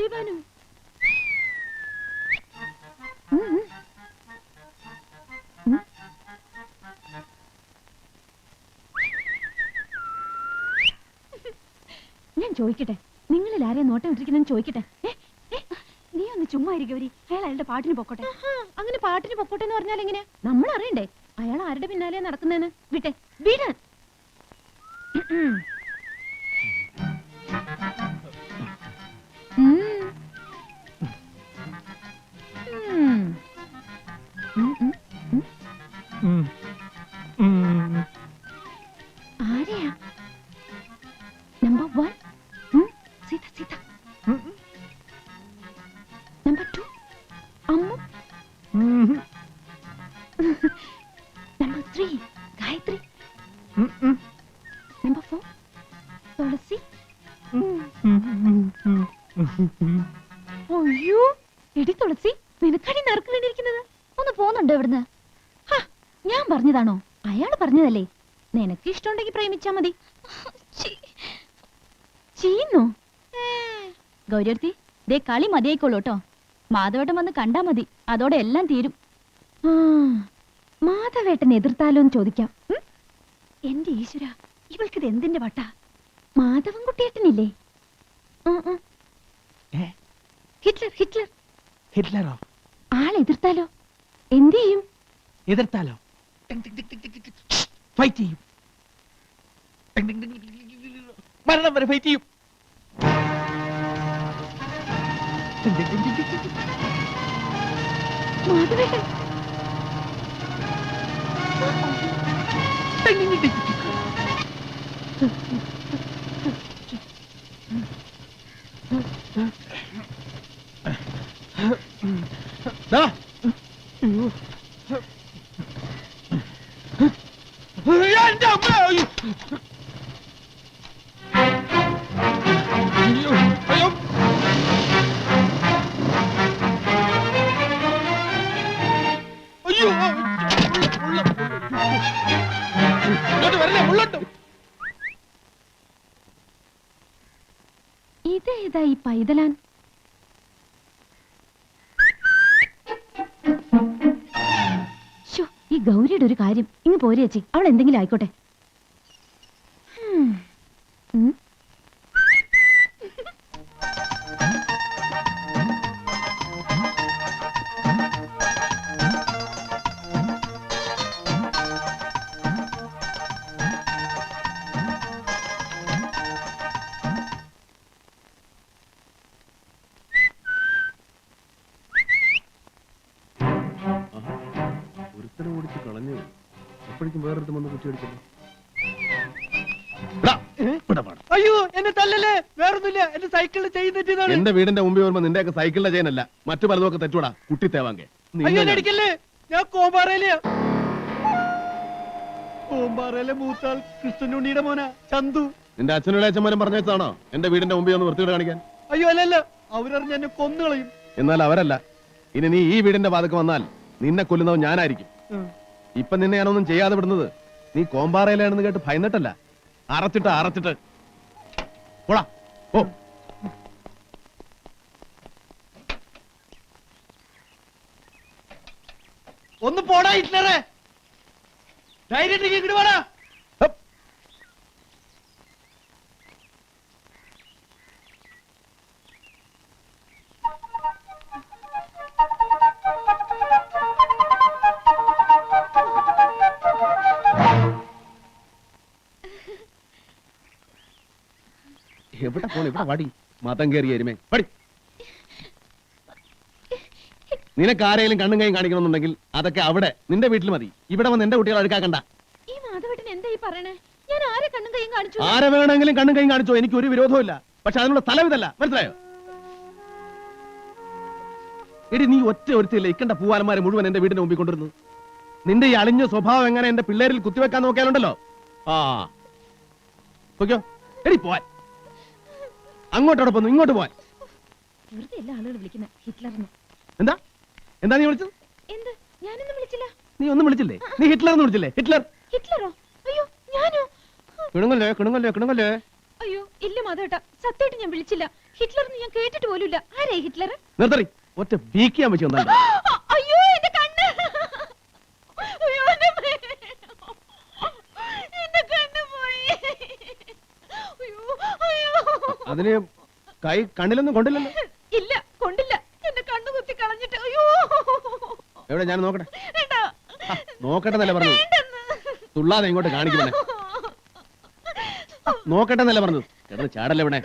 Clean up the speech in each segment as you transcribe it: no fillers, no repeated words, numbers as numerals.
ദേവാനു. ഞാൻ ചോദിക്കട്ടെ, നിങ്ങളിൽ ആരെയും നോട്ടം ഇട്ടിരിക്കുന്നെന്ന് ചോദിക്കട്ടെ. നീ ഒന്ന് ചുമ്മാ ഇരിക്കും ഗൗരി. അയാൾ അയാളുടെ പാട്ടിന് പൊക്കോട്ടെ. അങ്ങനെ പാട്ടിന് പൊക്കോട്ടെ എന്ന് പറഞ്ഞാൽ എങ്ങനെ? നമ്മൾ അറിയണ്ടേ അയാൾ ആരുടെ പിന്നാലെ നടക്കുന്നതെന്ന്. വിട്ടെ, വീടാൻ. ആരെയാ? Number 1 Sita Sita. Number 2 Ammu. Number 3 Gayathri. Number 4 Thulasi. അയ്യോ എടി തുളസി, നിനക്കടി നറുക്ക് വേണ്ടിയിരിക്കുന്നത്. ഒന്ന് പോന്നുണ്ടോ ഇവിടുന്ന്? ഞാൻ പറഞ്ഞതാണോ? അയാൾ പറഞ്ഞതല്ലേ. നിനക്ക് ഇഷ്ടമുണ്ടെങ്കിൽ പ്രേമിച്ചാ മതി. ചീന്നോ? ഗൗരിയർത്തി, ദേ കളി മതിയായിക്കോളൂ കേട്ടോ. മാധവേട്ടൻ വന്ന് കണ്ടാ മതി, അതോടെ എല്ലാം തീരും. മാധവേട്ടൻ എതിർത്താലോ എന്ന് ചോദിക്കാം. എന്റെ ഈശ്വര, ഇവൾക്കിത് എന്തിന്റെ വട്ടാ? മാധവൻ കുട്ടിയേട്ടനില്ലേ? ഹിറ്റ്ലർ. ഹിറ്റ്ലർ. ഹിറ്റ്ലറോ? ആൾ എതിർത്താലോ? എന്ത് ചെയ്യും? എതിർത്താലോ ഫൈറ്റ് ചെയ്യും. മരണം വരെ ഫൈറ്റ് ചെയ്യും. മാധവേട്ടൻ ഇതേതാ ഈ പൈതലാൻ? ഈ ഗൗരിയുടെ ഒരു കാര്യം. ഇങ്ങ് പോരെ ചേച്ചി, അവൾ എന്തെങ്കിലും ആയിക്കോട്ടെ. അയ്യോ എന്നെ തല്ലല്ലേ, വേറൊന്നുമില്ല. എന്റെ സൈക്കിളിൽ ചെയ്യുന്ന എന്റെ വീടിന്റെ മുമ്പിൽ വരുമ്പോ നിന്റെ സൈക്കിളിലെ ചെയ്യാനല്ല മറ്റു പലതൊക്കെ തെറ്റൂടാ കുട്ടി തേവാങ്കെ. അടിക്കല്ലേ, ഞാൻ കോമ്പാറയിലെയാ. കോമ്പാറയിലെ മൂത്താൾ കൃഷ്ണനുണ്ണിയുടെ മോനാ ചന്തു. നിന്റെ അച്ഛനും അച്ഛന്മാരും പറഞ്ഞാണോ എന്റെ വീടിന്റെ മുമ്പിൽ ഒന്ന് വൃത്തിയോട് കാണിക്കാൻ? അയ്യോ അല്ലല്ല, അവരറിഞ്ഞ എന്നെ കൊന്നുകളയും. എന്നാൽ അവരല്ല. ഇനി നീ ഈ വീടിന്റെ വാതക്ക് വന്നാൽ നിന്നെ കൊല്ലുന്നവൻ ഞാനായിരിക്കും. ഇപ്പൊ നിന്നെ ഞാനൊന്നും ചെയ്യാതെ വിടുന്നത് നീ കോമ്പാറയിലാണെന്ന് കേട്ട് ഭയന്നിട്ടല്ല, അറച്ചിട്ട് പോടാ. ഓ ഒന്ന് പോടാ ഹിറ്റ്ലറെ, ധൈര്യം ഇങ്ങോട്ട് പോടാ. എവിടെ പോണ? ഇവിടെ വാടി, മതം കയറി എരുമേ പടി. നിനക്ക് ആരെങ്കിലും കണ്ണും കൈയും കാണിക്കണമെന്നുണ്ടെങ്കിൽ അതൊക്കെ അവിടെ നിന്റെ വീട്ടിൽ മതി. ഇവിടെ വന്ന് എന്റെ കുട്ടികളെ അടുക്കാക്കണ്ട. ഈ മാധവേട്ടൻ എന്താ ഈ പറയണേ? ഞാൻ ആരെ കണ്ണും കൈയും കാണിച്ചു? ആരെ വേണമെങ്കിലും കണ്ണും കൈയും കാണിച്ചോ, എനിക്ക് ഒരു വിരോധമില്ല. പക്ഷെ അതിനുള്ള സ്ഥലം ഇതല്ല, മനസ്സിലായോ? എടി നീ ഒറ്റ ഒരുത്തില്ല ഇക്കണ്ട പൂവാലന്മാരെ മുഴുവൻ എന്റെ വീടിന്റെ മുമ്പിൽ കൊണ്ടിരുന്നു. നിന്റെ ഈ അളിഞ്ഞ സ്വഭാവം എങ്ങനെ എന്റെ പിള്ളേരിൽ കുത്തിവെക്കാൻ നോക്കിയാലുണ്ടല്ലോ. ഓക്കോ എടി പോവാൻ, അങ്ങോട്ടോടെ പോന്നു, ഇങ്ങോട്ട് പോവാൻ. വെറുതെ എല്ലാ ആളുകളും വിളിക്കുന്നത് ഹിറ്റ്ലർന്ന്. എന്താ എന്താ നീ വിളിച്ചത്? എന്ത്? ഞാനൊന്നും വിളിച്ചില്ല. നീ ഒന്നും വിളിച്ചില്ലേ? നീ ഹിറ്റ്ലർ എന്ന് വിളിച്ചില്ലേ? ഹിറ്റ്ലറോ? അയ്യോ ഞാനോ? കിണുങ്ങല്ലേ. അയ്യോ ഇല്ല മാധവേട്ട, സത്യമായിട്ട് ഞാൻ വിളിച്ചില്ല. ഹിറ്റ്ലർ ഞാൻ കേട്ടിട്ട് പോലുമില്ല. ആരേ ഹിറ്റ്ലർ? നിർത്തറി, ഒറ്റ ബീക്കിയാൻ വെച്ച് വന്നാൽ അയ്യോ എന്റെ കണ്ണ്, അയ്യോ എന്റെ കണ്ണ് പോയി. അയ്യോ അയ്യോ. അതിന് കൈ കണ്ണിലൊന്നും കൊണ്ടില്ലല്ലോ. ഇല്ല കൊണ്ടില്ല, എന്റെ കണ്ണ് കുത്തി കളഞ്ഞിട്ട്. അയ്യോ എവിടെ ഞാൻ നോക്കട്ടെ. വേണ്ട. നോക്കട്ടെ എന്നല്ല പറഞ്ഞു. വേണ്ടെന്ന്. തുള്ളാതെ ഇങ്ങോട്ട് കാണിക്കണേ. നോക്കട്ടെ എന്നല്ല പറഞ്ഞു. കിടന്ന് ചാടല്ലേ ഇവിടെ.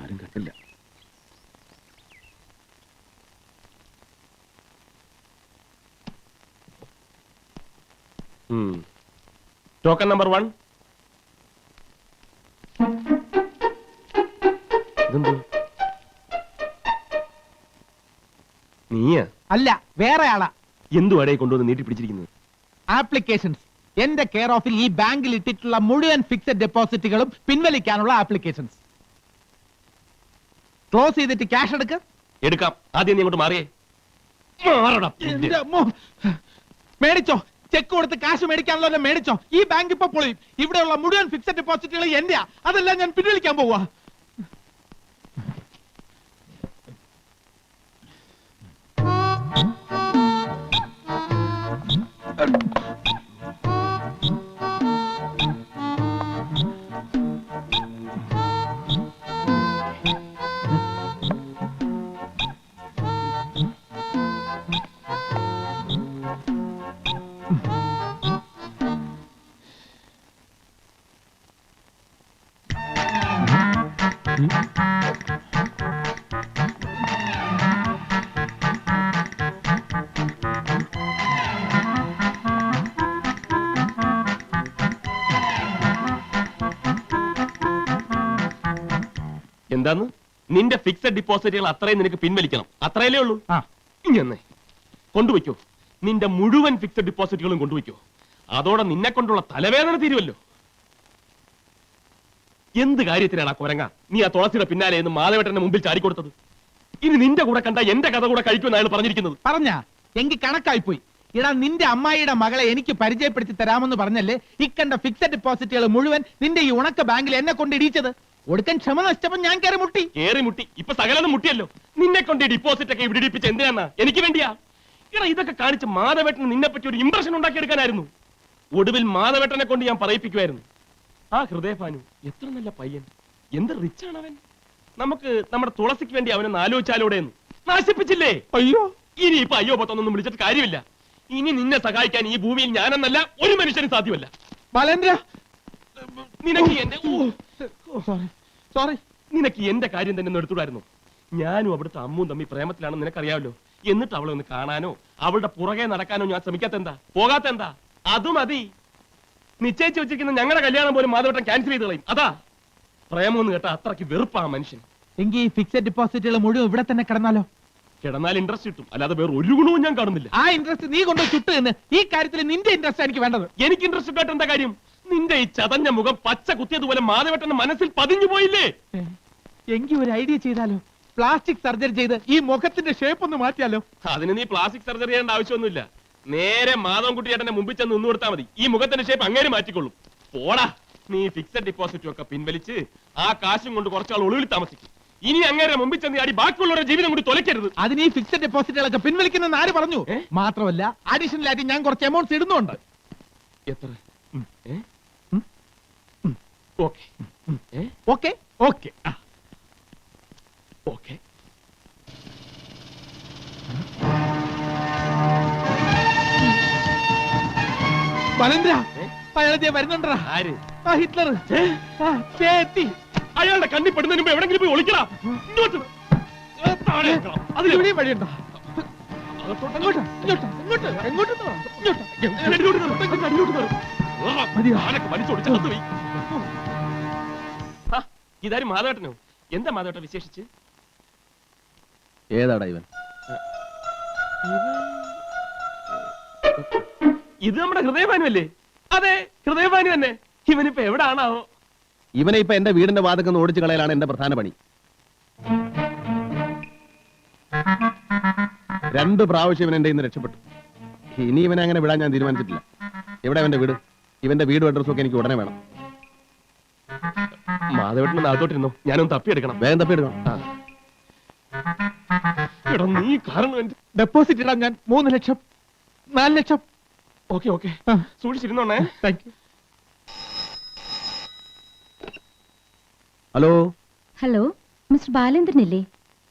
ആരും കണ്ടില്ല. Token number 1. നീയാ? അല്ല, വേറെ ആളാ. എന്തു അടയെ കൊണ്ടുവന്ന് നീട്ടി പിടിച്ചിരിക്കുന്നത്? ആപ്ലിക്കേഷൻസ്. എന്റെ കെയർ ഓഫിൽ ഈ ബാങ്കിൽ ഇട്ടിട്ടുള്ള മുഴുവൻ ഫിക്സഡ് ഡെപ്പോസിറ്റുകളും പിൻവലിക്കാനുള്ള ആപ്ലിക്കേഷൻസ്. ക്ലോസ് ചെയ്തിട്ട് ക്യാഷ് എടുക്ക. എടുക്കാം. ആദ്യം നീ അങ്ങോട്ട് മാറിയേ. മാറടാ. മേടിച്ചോ, ചെക്ക് കൊടുത്ത് കാശ് മേടിക്കാനുള്ള മേടിച്ചോ. ഈ ബാങ്ക് ഇപ്പൊ പൊളിയും. ഇവിടെയുള്ള മുഴുവൻ ഫിക്സഡ് ഡെപ്പോസിറ്റുകൾ എന്റെയാ. അതെല്ലാം ഞാൻ പിൻവലിക്കാൻ പോവാ. എന്താന്ന്? നിന്റെ ഫിക്സഡ് ഡിപ്പോസിറ്റുകൾ അത്രയും നിനക്ക് പിൻവലിക്കണം. അത്രയല്ലേ ഉള്ളൂ. ഇങ്ങനെ കൊണ്ടുവയ്ക്കോ. നിന്റെ മുഴുവൻ ഫിക്സഡ് ഡിപ്പോസിറ്റുകളും കൊണ്ടുവയ്ക്കോ. അതോടെ നിന്നെ കൊണ്ടുള്ള തലവേദന തീരുമല്ലോ. എന്ത് കാര്യത്തിനാണ് ആ കുരങ്ങ നീ ആ തുളസിയുടെ പിന്നാലെ എന്ന് മാധവേട്ടന്റെ മുമ്പിൽ ചാടിക്കൊടുത്തത്? ഇനി നിന്റെ കൂടെ കണ്ട എന്റെ കഥ കൂടെ കഴിക്കുമെന്ന് അയാൾ പറഞ്ഞിരിക്കുന്നത്. പറഞ്ഞ എങ്കിൽ കണക്കായി പോയി. ഇടാ, നിന്റെ അമ്മായിയുടെ മകളെ എനിക്ക് പരിചയപ്പെടുത്തി തരാമെന്ന് പറഞ്ഞല്ലേ ഇക്കണ്ട ഫിക്സഡ് ഡെപ്പോസിറ്റുകൾ മുഴുവൻ നിന്റെ ഈ ഉണക്ക ബാങ്കിൽ എന്നെ കൊണ്ട് ഇടിച്ചത്. ഒടുക്കൻ ക്ഷമ നഷ്ടപ്പം ഞാൻ കയറി മുട്ടി. ഇപ്പൊ സകലം മുട്ടിയല്ലോ. നിന്നെ കൊണ്ട് ഈ ഡിപ്പോസിറ്റ് ഒക്കെ ഇവിടെ ഇടിപ്പിച്ച് എന്തിനാ? എനിക്ക് വേണ്ടിയാ? ഇടാ, ഇതൊക്കെ കാണിച്ച് മാധവേട്ടന് നിന്നെ പറ്റി ഒരു ഇംപ്രഷൻ ഉണ്ടാക്കിയെടുക്കാനായിരുന്നു. ഒടുവിൽ മാധവേട്ടനെ കൊണ്ട് ഞാൻ പറയിപ്പിക്കുമായിരുന്നു. ആ ഹൃദയഭാനു എത്ര നല്ല പയ്യൻ, എന്ത് റിച്ചാണ് അവൻ. നമുക്ക് നമ്മുടെ തുളസിക്ക് വേണ്ടി അവനൊന്ന് ആലോചിച്ചാലോടെയെന്ന് നാശിപ്പിച്ചില്ലേ? അയ്യോ, ഇനി ഇപ്പൊ അയ്യോ പത്തൊന്നും വിളിച്ചിട്ട് കാര്യമില്ല. ഇനി നിന്നെ സഹായിക്കാൻ ഈ ഭൂമിയിൽ ഞാനെന്നല്ല ഒരു മനുഷ്യനും സാധ്യമല്ല. ബാലേന്ദ്ര, നിനക്ക് എന്റെ സോറി, നിനക്ക് എന്റെ കാര്യം തന്നെ ഒന്ന് എടുത്തുകൂടായിരുന്നു. ഞാനും അവിടുത്തെ അമ്മും തമ്മിൽ പ്രേമത്തിലാണെന്ന് നിനക്കറിയാമല്ലോ. എന്നിട്ട് അവളെ ഒന്ന് കാണാനോ അവളുടെ പുറകെ നടക്കാനോ ഞാൻ ശ്രമിക്കാത്തെന്താ? പോകാത്തെന്താ? അത് മതി. നിശ്ചയിച്ചു വെച്ചിരിക്കുന്ന ഞങ്ങളുടെ കല്യാണം പോലും മാധവട്ടം ക്യാൻസൽ ചെയ്ത് കളയും. അതാ പ്രേമം എന്ന് കേട്ടാ അത്രയ്ക്ക് വെറുപ്പാ മനുഷ്യൻ. എങ്കിൽ ഈ ഫിക്സഡ് ഡെപ്പോസിറ്റുകൾ മുഴുവൻ ഇവിടെ തന്നെ കിടന്നാലോ? കിടന്നാൽ ഇൻട്രസ്റ്റ് കിട്ടും, അല്ലാതെ വേറെ ഒരു ഗുണവും ഞാൻ കാണുന്നില്ല. ആ ഇൻട്രസ്റ്റ് നീ കൊണ്ടുപോയി ചുട്ട് എന്ന്. ഈ കാര്യത്തിൽ നിന്റെ ഇൻട്രസ്റ്റ് എനിക്ക് വേണ്ടത്. എനിക്ക് ഇൻട്രസ്റ്റ് കേട്ട് എന്താ കാര്യം? നിന്റെ ഈ ചതഞ്ഞ മുഖം പച്ച കുത്തിയതുപോലെ മാധവട്ടന്റെ മനസ്സിൽ പതിഞ്ഞു പോയില്ലേ? എങ്കിൽ ഒരു ഐഡിയ ചെയ്താലോ? പ്ലാസ്റ്റിക് സർജറി ചെയ്ത് ഈ മുഖത്തിന്റെ ഷേപ്പ് ഒന്ന് മാറ്റിയാലോ? അതിന് നീ പ്ലാസ്റ്റിക് സർജറി ചെയ്യേണ്ട ആവശ്യമൊന്നുമില്ല. നേരെ മാധവൻകുട്ടി ചേട്ടന്റെ മുമ്പിൽ ചെന്ന് നിന്ന് കൊടുത്താൽ മതി. ഈ മുഖത്തിന്റെ ഷേപ്പ് അങ്ങനെ മാറ്റിക്കൊള്ളും. പോടാ, നീ ഫിക്സഡ് ഡിപ്പോസിറ്റും ഒക്കെ പിൻവലിച്ച് ആ കാശും കൊണ്ട് കുറച്ചാൾ ഒളിവിൽ താമസിക്കും. ഇനി അങ്ങനെ മുമ്പിൽ ചെന്ന് അടി ബാക്കിയുള്ളവരുടെ ജീവിതം കൂടി തൊലയ്ക്കരുത്. അതിന് ഈ ഫിക്സഡ് ഡെപ്പോസിറ്റുകളൊക്കെ പിൻവലിക്കുന്ന ആര് പറഞ്ഞു? മാത്രമല്ല അഡീഷണൽ ആയിട്ട് ഞാൻ കുറച്ച് എമൗണ്ട്സ് ഇടുന്നുണ്ട്. എത്ര? Okay okay okay okay. Balendra, അയാളെ വരുന്നുണ്ടാ. ആര്? ആ ഹിറ്റ്ലർ. എത്തി. അയാളുടെ കണ്ണി പെടുന്നതിന് മുമ്പ് എവിടെങ്കിലും പോയി ഒളിക്കടാ. അതിലെവിടെയും വഴിയുണ്ടോ? അങ്ങോട്ട്, ഇങ്ങോട്ട്, ഇങ്ങോട്ട്, എങ്ങോട്ട് ഇതാരും മാധവേട്ടനോ? എന്താ മാധവേട്ടൻ വിശേഷിച്ച്? ഏതാടാ ഇവൻ? ഇത് നമ്മുടെ ഹൃദയഭാനുവല്ലേ? അതെ, ഹൃദയഭാനു തന്നെ. ഇവനിപ്പോ എവിടാണാവോ? ഇവനെ ഇപ്പൊ എന്റെ വീടിന്റെ വാതകം ഓടിച്ചു കളയലാണ് എന്റെ പ്രധാന പണി. 2 പ്രാവശ്യം ഇവൻ എന്റെ ഇന്ന് രക്ഷപ്പെട്ടു. ഇനി ഇവനെ അങ്ങനെ വിടാൻ ഞാൻ തീരുമാനിച്ചിട്ടില്ല. എവിടെ അവന്റെ വീട്? ഇവന്റെ വീടും അഡ്രസ്സും ഒക്കെ എനിക്ക് ഉടനെ വേണം. മാധവേട്ടൻ അകത്തോട്ടിരുന്നു, ഞാനൊന്ന് തപ്പിയെടുക്കണം. വേഗം തപ്പിയെടുക്കണം. എടാ നീ കാരണം ഡെപ്പോസിറ്റ് ഇടാൻ ഞാൻ 3 ലക്ഷം 4 ലക്ഷം. ഓക്കെ ഓക്കെ, സൂക്ഷിച്ചിരുന്നോണേ. Thank you. Hello, hello, mister ബാലേന്ദ്രനില്ലേ?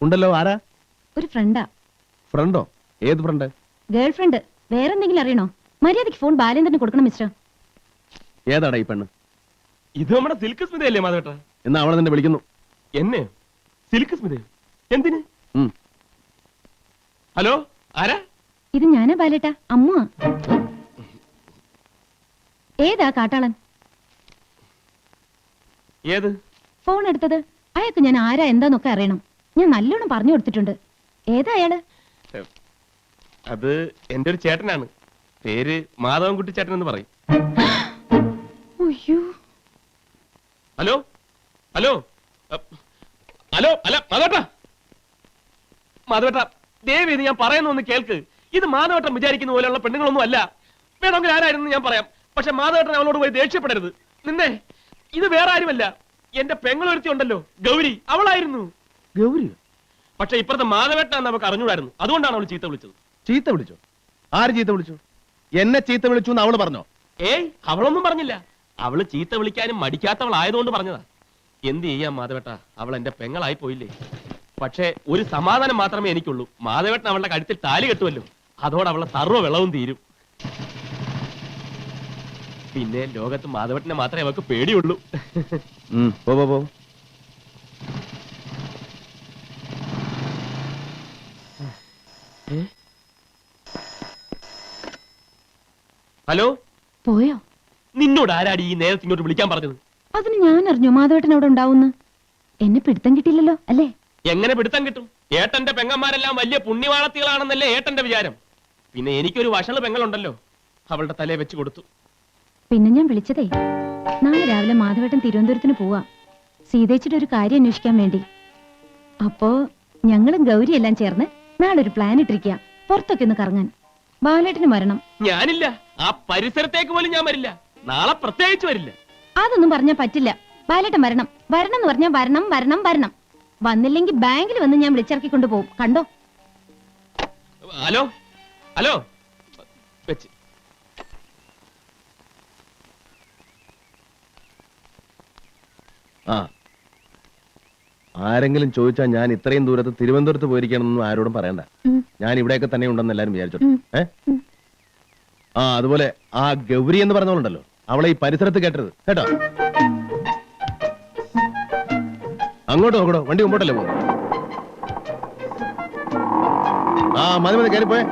ഉണ്ടല്ലോ. ആരാ? ഒരു ഫ്രണ്ടാ. ഫ്രണ്ടോ? ഏത് ഫ്രണ്ട്? Girl friend. വേറെന്തെങ്കിലും അറിയണോ? മര്യാദയ്ക്ക് ഫോൺ ബാലേന്ദ്രന് കൊടുക്കണം മിസ്റ്റർ. ഏതാടാ ഈ പെണ്ണ്? ഇത് നമ്മുടെ സിൽക്ക് സ്മിതയല്ലേ മാധവേട്ട? എന്നാ അവളെ നിന്നെ വിളിക്കുന്നു. എന്നെ? സിൽക്ക് സ്മിത എന്തിന്? ഹലോ, ആരാ? ഇത് ഞാനാ ബാലേട്ടാ, അമ്മ. ഏതാ കാട്ടാളൻ? ഏത്? ഫോൺ എടുത്തത്. അയാൾക്ക് ഞാൻ ആരാ എന്താന്നൊക്കെ അറിയണം. ഞാൻ നല്ലോണം പറഞ്ഞു കൊടുത്തിട്ടുണ്ട്. ഏതാ അയാള്? അത് എന്റെ ഒരു ചേട്ടനാണ്. പേര് മാധവൻകുട്ടി ചേട്ടൻ എന്ന് പറയും. അയ്യോ. ഹലോ ഹലോ ഹലോ അല്ല മാധവേട്ട, മാധവേട്ട ദേവി ഇത് ഞാൻ പറയുന്ന ഒന്ന് കേൾക്ക്. ഇത് മാധവേട്ടൻ വിചാരിക്കുന്ന പോലെയുള്ള പെണ്ണുങ്ങളൊന്നും അല്ല. വേണമെങ്കിൽ ആരായിരുന്നു ഞാൻ പറയാം. പക്ഷെ മാധവേട്ടൻ അവളോട് പോയി ദേഷ്യപ്പെടരുത്. നിന്നെ ഇത് വേറെ ആരുമല്ല, എന്റെ പെങ്ങളൊരുത്തി ഉണ്ടല്ലോ ഗൗരി, അവളായിരുന്നു. ഗൗരി? പക്ഷെ ഇപ്പുറത്തെ മാധവേട്ടൻ നമുക്ക് അറിഞ്ഞൂടായിരുന്നു. അതുകൊണ്ടാണ് അവൾ ചീത്ത വിളിച്ചത്. ചീത്ത വിളിച്ചോ? ആര് ചീത്ത വിളിച്ചു? എന്നെ ചീത്ത വിളിച്ചു എന്ന് അവള് പറഞ്ഞോ? ഏയ്, അവളൊന്നും പറഞ്ഞില്ല. അവള് ചീത്ത വിളിക്കാനും മടിക്കാത്തവളായതുകൊണ്ട് പറഞ്ഞതാ. എന്ത് ചെയ്യാം മാധവേട്ട, അവൾ എന്റെ പെങ്ങളായി പോയില്ലേ. പക്ഷേ ഒരു സമാധാനം മാത്രമേ എനിക്കുള്ളൂ. മാധവേട്ടൻ അവളുടെ കഴുത്തിൽ താലി കെട്ടുമല്ലോ, അതോടെ അവളെ സർവ്വ വെള്ളവും തീരും. പിന്നെ ലോകത്ത് മാധവേട്ടനെ മാത്രമേ അവൾക്ക് പേടിയുള്ളൂ. പോ. ഹലോ, പോയോ? നിന്നോട് ആരാടി ഈ നേരത്തെ ഇങ്ങോട്ട് വിളിക്കാൻ പറഞ്ഞത്? അതിന് ഞാൻ അറിഞ്ഞു മാധവേട്ടൻ അവിടെ ഉണ്ടാവുന്ന്. എന്നെ പിടുത്തം കിട്ടിയില്ലല്ലോ അല്ലേ? എങ്ങനെ പിടുത്തം കിട്ടും? ഏട്ടന്റെ പെങ്ങന്മാരെല്ലാം വലിയ പുണ്യവാളത്തികളാണെന്നല്ലേ ഏട്ടന്റെ വിചാരം. പിന്നെ എനിക്കൊരു വഷള് പെങ്ങളുണ്ടല്ലോ, അവളുടെ തലയെ വെച്ച് കൊടുത്തു. പിന്നെ ഞാൻ വിളിച്ചതേ, നാളെ രാവിലെ മാധവേട്ടൻ തിരുവനന്തപുരത്തിന് പോവാ, സീതേച്ചിയുടെ ഒരു കാര്യം അന്വേഷിക്കാൻ വേണ്ടി. അപ്പോ ഞങ്ങളും ഗൗരിയെല്ലാം ചേർന്ന് നാളെ ഒരു പ്ലാൻ ഇട്ടിരിക്കുക, പുറത്തൊക്കെ ഒന്ന് കറങ്ങാൻ. ബാലേട്ടന് വരണം. ഞാനില്ല, ആ പരിസരത്തേക്ക് പോലും ഞാൻ വരില്ല. നാളെ പ്രത്യേകിച്ച് വരില്ല. അതൊന്നും പറഞ്ഞാ പറ്റില്ല. ബാലേട്ടൻ വരണം. വരണം എന്ന് പറഞ്ഞാൽ വരണം വരണം വരണം. വന്നില്ലെങ്കിൽ ബാങ്കിൽ വന്ന് ഞാൻ വിളിച്ചിറക്കി കൊണ്ടുപോകും. കണ്ടോ? ഹലോ ഹലോ വെച്ച് ആരെങ്കിലും ചോദിച്ചാൽ ഞാൻ ഇത്രയും ദൂരത്ത് തിരുവനന്തപുരത്ത് പോയിരിക്കണമെന്നും ആരോടും പറയണ്ട. ഞാൻ ഇവിടെയൊക്കെ തന്നെ ഉണ്ടെന്ന് എല്ലാരും വിചാരിച്ചോട്ടെ. അതുപോലെ ആ ഗൗരി എന്ന് പറഞ്ഞവളുണ്ടല്ലോ, അവളെ ഈ പരിസരത്ത് കേട്ടരുത് കേട്ടോ. അങ്ങോട്ട് നോക്കണോ, വണ്ടി മുമ്പോട്ടല്ലേ പോകും. മതി കയറിപ്പോയെ.